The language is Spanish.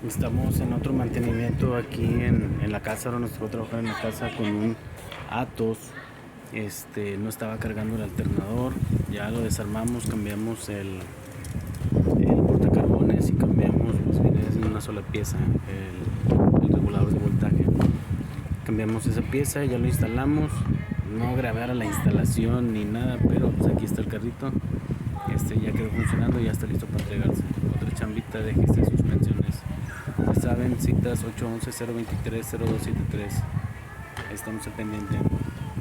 Estamos en otro mantenimiento aquí en la casa. Ahora nos tocó trabajar en la casa con un Atos. No estaba cargando el alternador. Ya lo desarmamos, cambiamos el portacarbones y cambiamos, pues viene en una sola pieza, el regulador de voltaje. Cambiamos esa pieza, ya lo instalamos. No grabé ahora la instalación ni nada, pero pues aquí está el carrito. Ya quedó funcionando y ya está listo para entregarse. Otra chambita de gestión de suspensiones. Ya saben, citas 811-023-0273. Ahí estamos al pendiente.